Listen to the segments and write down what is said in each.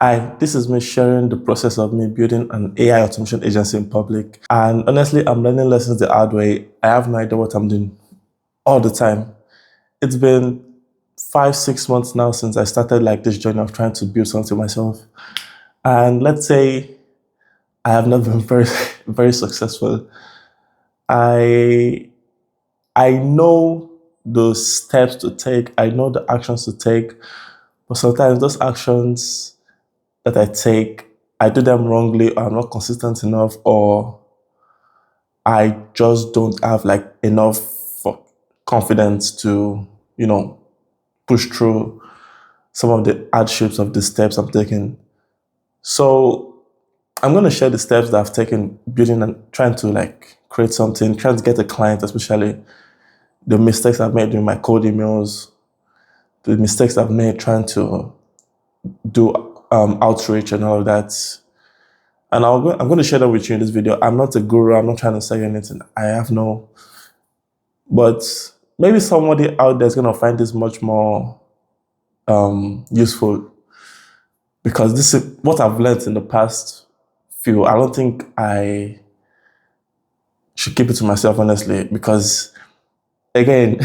Hi, this is me sharing the process of me building an AI automation agency in public. And honestly, I'm learning lessons the hard way. I have no idea what I'm doing all the time. It's been 5, 6 months now since I started like this journey of trying to build something myself. And let's say I have not been very, very successful. I I know the steps to take, I know the actions to take, but sometimes those actions that I take, I do them wrongly, or I'm not consistent enough, or I just don't have like enough confidence to, you know, push through some of the hardships of the steps I'm taking. So I'm going to share the steps that I've taken building and trying to like create something, trying to get a client, especially the mistakes I've made in my cold emails, the mistakes I've made trying to do outreach and all of that. And I'm going to share that with you in this video. I'm not a guru. I'm not trying to sell you anything. I have no, but maybe somebody out there is going to find this much more useful because this is what I've learned in the past few. I don't think I should keep it to myself, honestly, because again,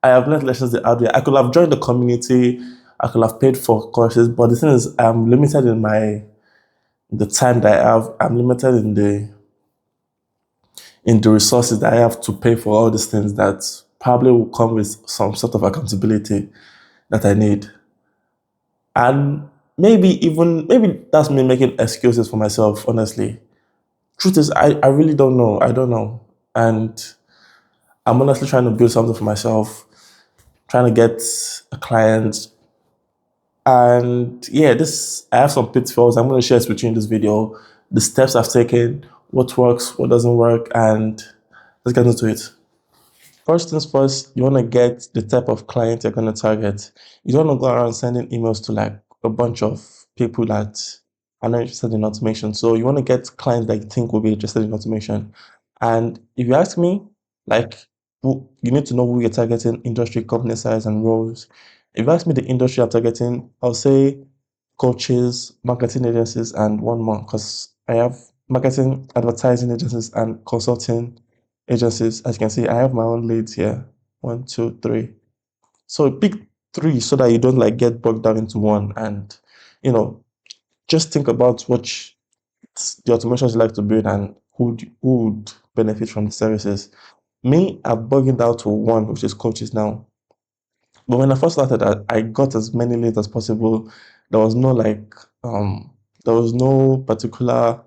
I have learned lessons the hard way. I could have joined the community. I could have paid for courses, but the thing is, I'm limited in the time that I have. I'm limited in the resources that I have to pay for all these things that probably will come with some sort of accountability that I need. And maybe that's me making excuses for myself, honestly. Truth is, I really don't know. I don't know. And I'm honestly trying to build something for myself, trying to get a client. And yeah, I have some pitfalls. I'm going to share this with you in this video, the steps I've taken, what works, what doesn't work, and let's get into it. First things first, you want to get the type of client you're going to target. You don't want to go around sending emails to like a bunch of people that are not interested in automation. So you want to get clients that you think will be interested in automation. And if you ask me, like, you need to know who you're targeting, industry, company size, and roles. If you ask me the industry I'm targeting, I'll say coaches, marketing agencies, and one more because I have marketing, advertising agencies, and consulting agencies. As you can see, I have my own leads here. 1, 2, 3. So pick 3 so that you don't like get bogged down into one and you know just think about the automations you like to build and who would benefit from the services. Me, I've bogged down to one, which is coaches now. But when I first started, I got as many leads as possible. There was no like there was no particular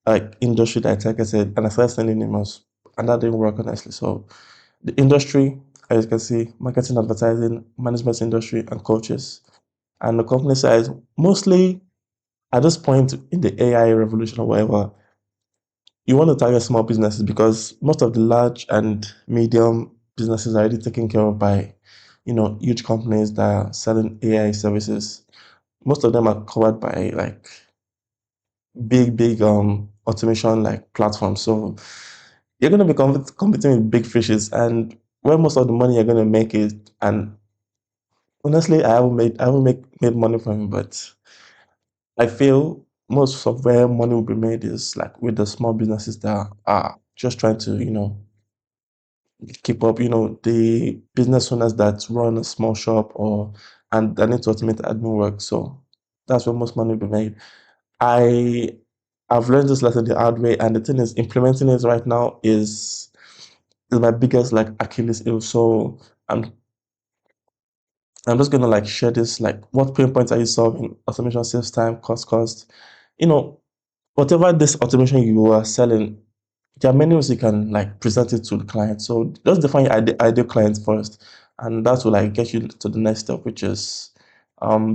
like industry that I targeted, and I started sending emails, and that didn't work honestly. So the industry, as you can see, marketing, advertising, management industry, and coaches. And the company size, mostly at this point in the AI revolution or whatever, you want to target small businesses because most of the large and medium businesses are already taken care of by, huge companies that are selling AI services. Most of them are covered by like big automation like platforms. So you're going to be competing with big fishes, and where most of the money you're going to make is, and honestly, I haven't made money from it, but I feel most of where money will be made is like with the small businesses that are just trying to, keep up, the business owners that run a small shop and they need to automate admin work. So that's where most money will be made. I I've learned this lesson the hard way, and the thing is, implementing it right now is my biggest like Achilles heel. So I'm I'm just gonna like share this like what pain points are you solving? Automation saves time, cost. You know, whatever this automation you are selling, there are many ways you can like present it to the client. So just define your ideal client first, and that will like get you to the next step, which is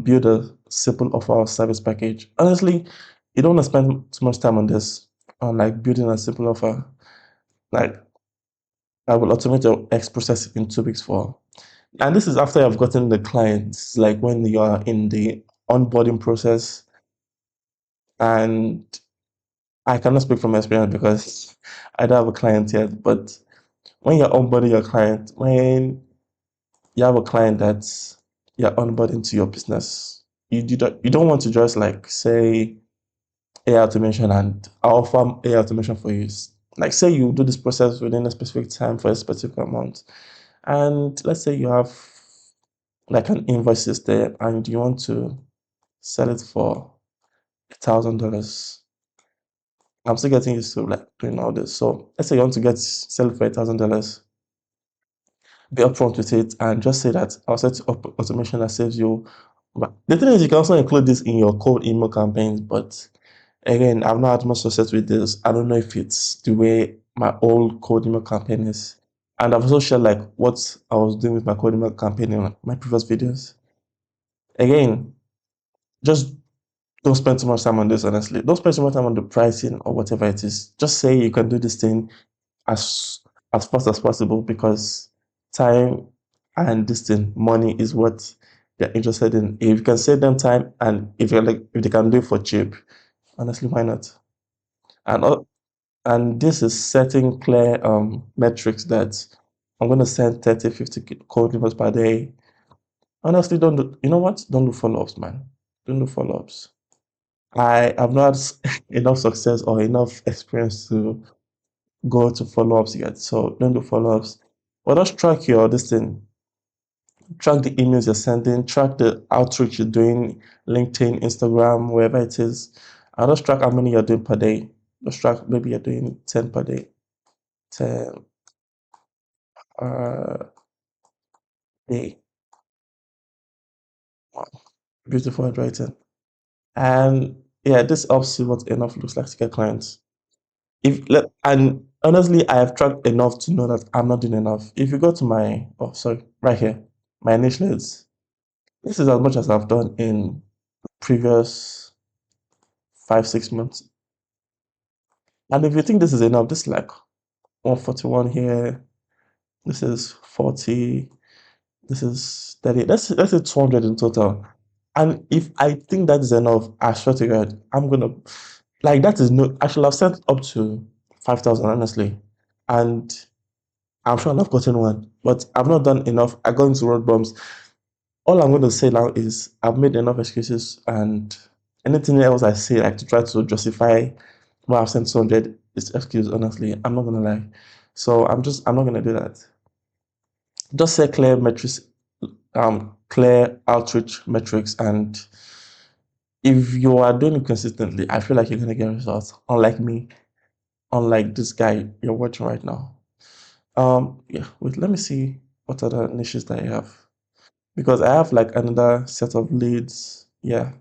build a simple offer or service package. Honestly, you don't want to spend too much time on this, on like building a simple offer. Like I will automate your X process in 2 weeks for, and this is after I've gotten the clients, like when you are in the onboarding process. And I cannot speak from experience because I don't have a client yet, but when you're onboarding your client, when you have a client that's you're onboarding to your business, you don't want to just like say AI automation and I'll offer AI automation for you. Like say you do this process within a specific time for a specific amount, and let's say you have like an invoice system and you want to sell it for $1,000. I'm still getting used to like doing all this. So let's say you want to get sell it for $1,000, be upfront with it and just say that I'll set up automation that saves you. But the thing is, you can also include this in your cold email campaigns. But again, I've not had much success with this. I don't know if it's the way my old cold email campaign is. And I've also shared like what I was doing with my cold email campaign in my previous videos. Again, just don't spend too much time on this, honestly. Don't spend too much time on the pricing or whatever it is. Just say you can do this thing as as fast as possible because time and this thing, money is what they're interested in. If you can save them time and if they can do it for cheap, honestly, why not? And and this is setting clear metrics that I'm gonna send 30, 50 code emails per day. Honestly, don't do you know what? Don't do follow-ups, man. Don't do follow-ups. I have not enough success or enough experience to go to follow-ups yet. So don't do follow-ups. But just track your this thing, track the emails you're sending, track the outreach you're doing, LinkedIn, Instagram, wherever it is. And just track how many you're doing per day. Just track maybe you're doing 10 per day. 10 day. Wow. Beautiful handwriting. And yeah, this helps see what enough looks like to get clients. And honestly, I have tracked enough to know that I'm not doing enough. If you go to my sorry, right here, my niche leads, this is as much as I've done in previous 5, 6 months. And if you think this is enough, this is like 141 here, this is 40, this is 30, let's say 200 in total. And if I think that is enough, I swear to God, I'm gonna like that is no I should have sent up to 5,000 honestly. And I'm sure I've gotten one, but I've not done enough. I got into road bumps. All I'm going to say now is I've made enough excuses, and anything else I say, like to try to justify why I've sent 200 is excuse. Honestly, I'm not going to lie. So I'm not going to do that. Just set clear metrics, clear outreach metrics, and if you are doing it consistently, I feel like you're going to get results. Unlike me, unlike this guy you're watching right now. Yeah, wait, let me see what other niches that I have. Because I have like another set of leads. Yeah.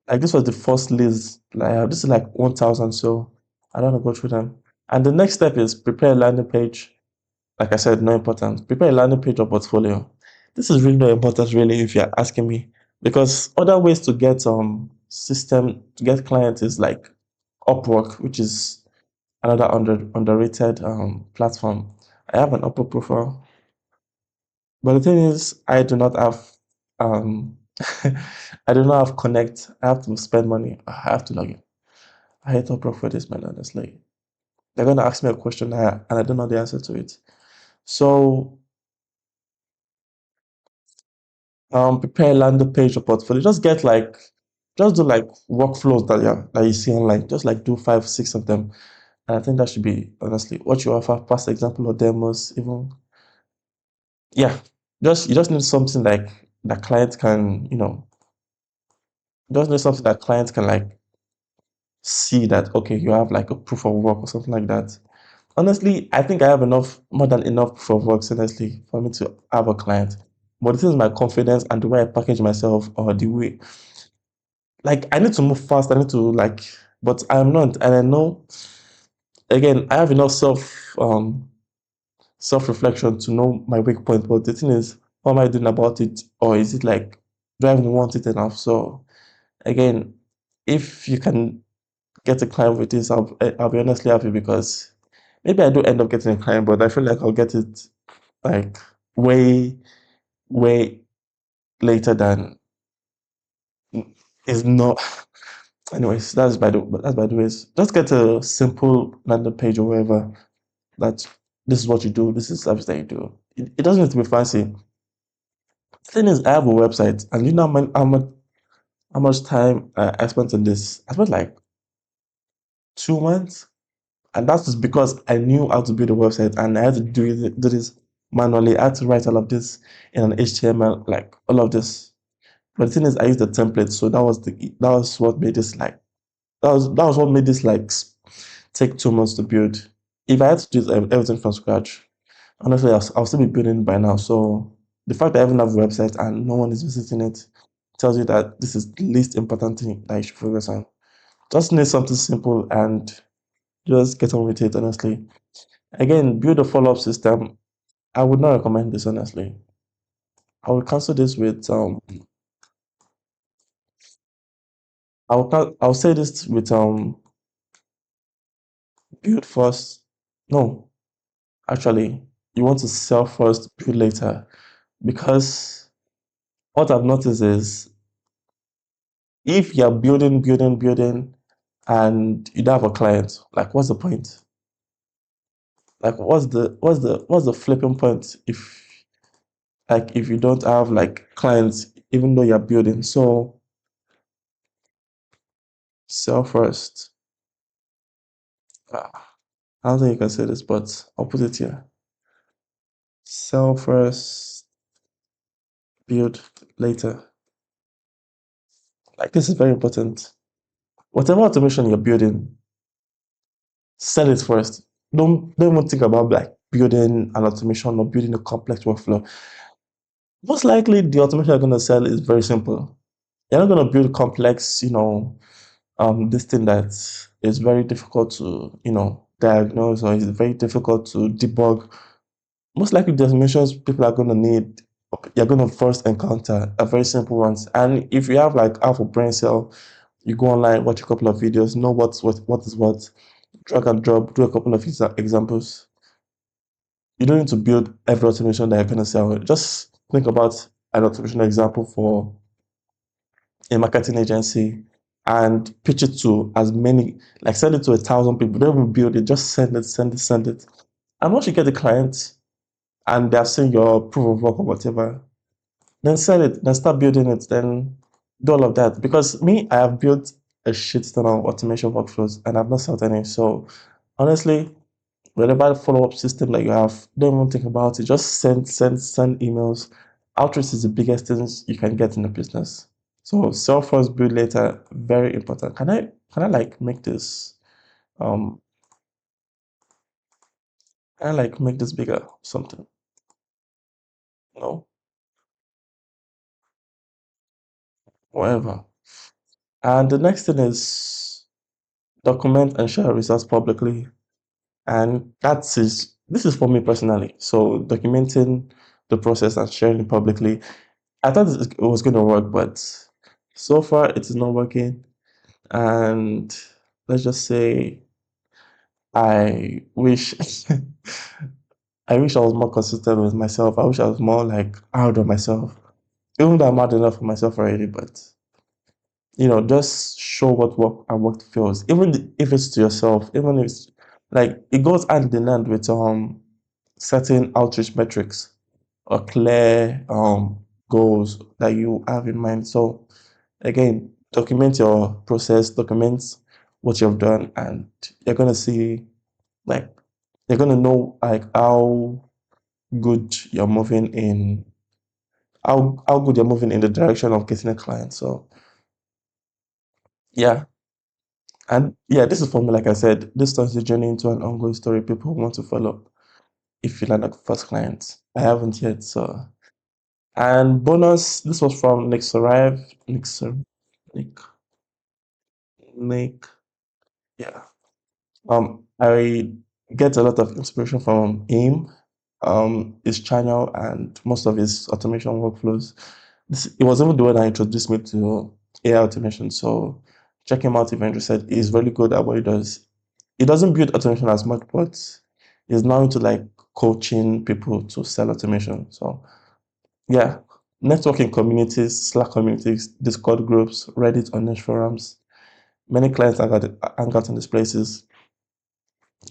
Like this was the first leads that I have. This is like 1,000. So I don't want to go through them. And the next step is prepare a landing page. Like I said, no importance. Prepare a landing page or portfolio. This is really no importance really if you're asking me. Because other ways to get system to get clients is like Upwork, which is another underrated platform. I have an Upwork profile. But the thing is, I do not have, I do not have Connect. I have to spend money. I have to log in. I hate Upwork for this, man. Honestly, they're gonna ask me a question and I don't know the answer to it. So, prepare a landing page or portfolio. Just do like workflows that you see online. Just like do 5, 6 of them. And I think that should be honestly what you offer. Past example or demos, even yeah. You just need something like that clients can, just need something that clients can like see that okay, you have like a proof of work or something like that. Honestly, I think I have enough, more than enough proof of work, honestly, for me to have a client. But this is my confidence and the way I package myself or the way like I need to move fast, I need to like but I'm not and I know again I have enough self-reflection to know my weak point. But the thing is, what am I doing about it? Or is it like do I even want it enough? So again, if you can get a client with this, I'll be honestly happy because maybe I do end up getting a client, but I feel like I'll get it like way, way later than is not. Anyways, that's by the ways. Just get a simple landing page or whatever. That this is what you do. This is the service that you do. It doesn't need to be fancy. Thing is, I have a website, and you know how much time I spent on this? I spent like 2 months, and that's just because I knew how to build a website, and I had to do this manually. I had to write all of this in an HTML, like all of this. But the thing is, I used the template, so that was what made this like that was what made this like take 2 months to build. If I had to do everything from scratch, honestly, I'll still be building by now. So the fact that I even have a website and no one is visiting it tells you that this is the least important thing that you should focus on. Just need something simple and just get on with it, honestly. Again, build a follow-up system. I would not recommend this, honestly. I would cancel this with I'll say this with build first. No, actually, you want to sell first, build later. Because what I've noticed is if you're building, and you don't have a client, like what's the point? Like what's the flipping point if you don't have like clients, even though you're building? So sell first. I don't think you can say this, but I'll put it here. Sell first, build later. Like this is very important. Whatever automation you're building, sell it first. Don't even think about like building an automation or building a complex workflow. Most likely the automation you're gonna sell is very simple. You're not gonna build complex, this thing that is very difficult to, diagnose, or is very difficult to debug. Most likely the automations people are gonna need, you're gonna first encounter are very simple ones. And if you have like half a brain cell, you go online, watch a couple of videos, know what is what, drag and drop, do a couple of examples. You don't need to build every automation that you're going to sell. Just think about an automation example for a marketing agency and pitch it to as many, like send it to 1,000 people. Don't even build it, just send it. And once you get the client and they're seeing your proof of work or whatever, then sell it, then start building it, then do all of that. Because me, I have built a shit ton of automation workflows and I've not sold any. So honestly, whatever follow-up system that you have, don't even think about it. Just send emails. Outreach is the biggest things you can get in the business. So sell first, build later, very important. Can I like make this um can I like make this bigger or something? No, whatever. And the next thing is document and share results publicly. And this is for me personally. So documenting the process and sharing it publicly. I thought it was going to work, but so far it is not working. And let's just say I wish I wish I was more consistent with myself. I wish I was more like hard on myself. Even though I'm hard enough for myself already, but just show what work and what fails. Even if it's to yourself, even if it's like it goes hand in hand with certain outreach metrics or clear goals that you have in mind. So again, document your process, document what you've done, and you're gonna see like you're gonna know like how good you're moving in how good you're moving in the direction of getting a client. So yeah. And yeah, this is for me, like I said, this turns the journey into an ongoing story people want to follow if you land a first client. I haven't yet, so and bonus, this was from Nick Sarive. Nick Nick yeah. I get a lot of inspiration from him, his channel, and most of his automation workflows. It was even the one that introduced me to AI automation. So check him out if you're interested. He's really good at what he does. He doesn't build automation as much, but he's now into like coaching people to sell automation. So yeah, networking communities, Slack communities, Discord groups, Reddit or niche forums. Many clients hang out in these places.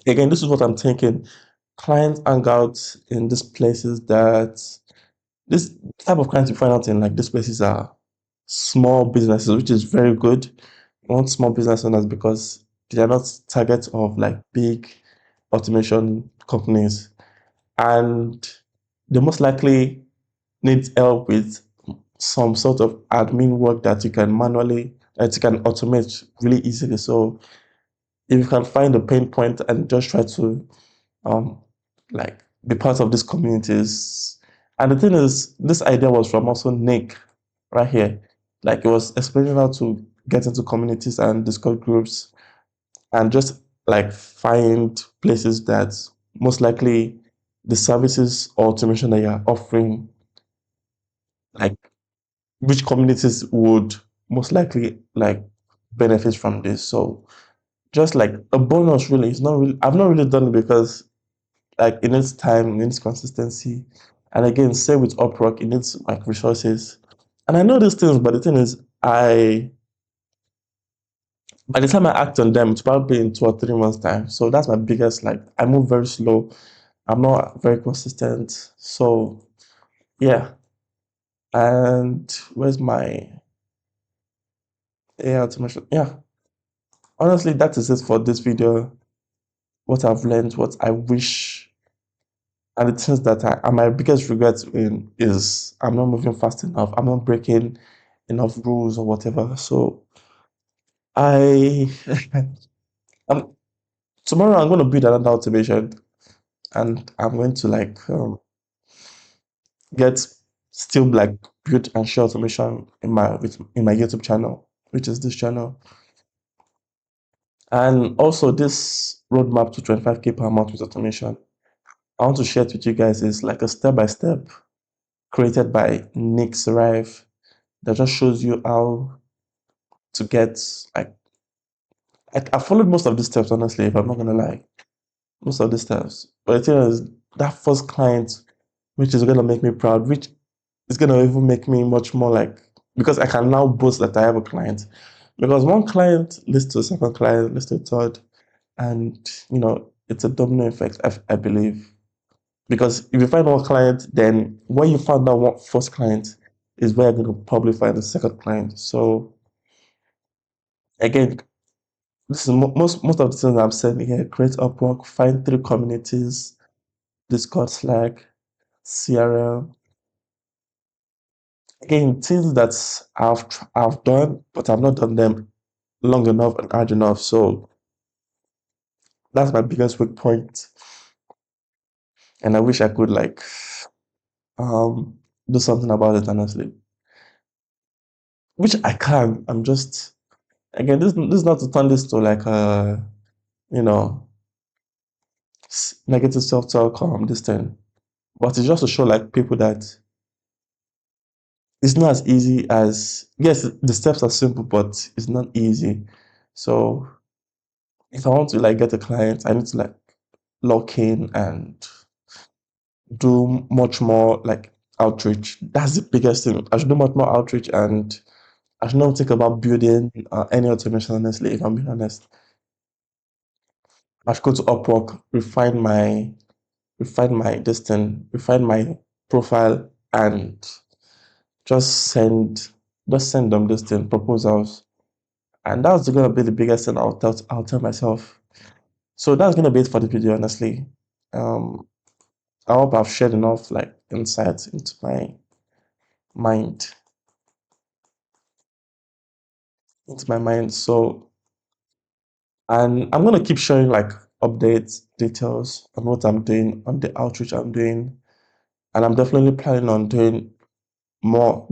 Again, this is what I'm thinking. Clients hang out in these places that This type of clients you find out in like these places are small businesses, which is very good. You want small business owners because they are not targets of like big automation companies, and they most likely need help with some sort of admin work that you can manually that you can automate really easily. So if you can find a pain point and just try to um like be part of these communities. And the thing is, this idea was from also Nick right here. Like it was explaining how to get into communities and Discord groups and just like find places that most likely the services or automation that you're offering, like which communities would most likely like benefit from this. So just like a bonus really. It's not really I've not really done it because like it needs time, it needs consistency. And again, same with Upwork, it needs like resources. And I know these things, but the thing is, I by the time I act on them, it's probably in 2 or 3 months' time. So that's my biggest like I move very slow. I'm not very consistent. So yeah. And where's my AI automation? Yeah. Honestly, that is it for this video. What I've learned, what I wish, and the things that my biggest regret in is I'm not moving fast enough. I'm not breaking enough rules or whatever. So I, I'm, tomorrow I'm going to build another automation, and I'm going to like get still like build and share automation in my YouTube channel, which is this channel, and also this roadmap to 25K per month with automation. I want to share it with you guys is like a step by step created by Nick Sarive that just shows you how to get like I followed most of these steps honestly, if I'm not gonna lie. Most of these steps. But the thing is that first client, which is gonna make me proud, which is gonna even make me much more like because I can now boast that I have a client. Because one client leads to a second client, leads to a third, and it's a domino effect, I believe. Because if you find one client, then when you find that one first client is where you're gonna probably find the second client. So again, this is most of the things I'm saying here. Create Upwork, find 3 communities, Discord, Slack, CRM. Again, things that I've done, but I've not done them long enough and hard enough. So that's my biggest weak point, and I wish I could like do something about it honestly, which I can. I'm just again this is not to turn this to like a you know negative self-talk this thing, but it's just to show like people that it's not as easy as yes, the steps are simple, but it's not easy. So if I want to like get a client, I need to like lock in and do much more like outreach. That's the biggest thing. I should do much more outreach, and I should not think about building any automation. Honestly, if I'm being honest, I should go to Upwork, refine my distance, refine my profile, and just send them this thing proposals. And that's gonna be the biggest thing I'll tell myself. So that's gonna be it for the video, honestly. Um, I hope I've shared enough like insights into my mind, So, and I'm gonna keep sharing like updates, details on what I'm doing, on the outreach I'm doing, and I'm definitely planning on doing more.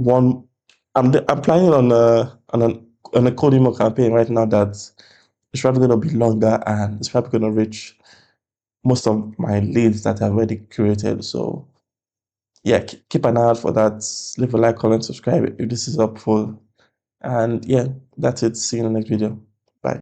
I'm planning on a cold email campaign right now that it's probably gonna be longer and it's probably gonna reach most of my leads that I've already curated. So yeah, keep an eye out for that. Leave a like, comment, subscribe if this is helpful. And yeah, that's it. See you in the next video.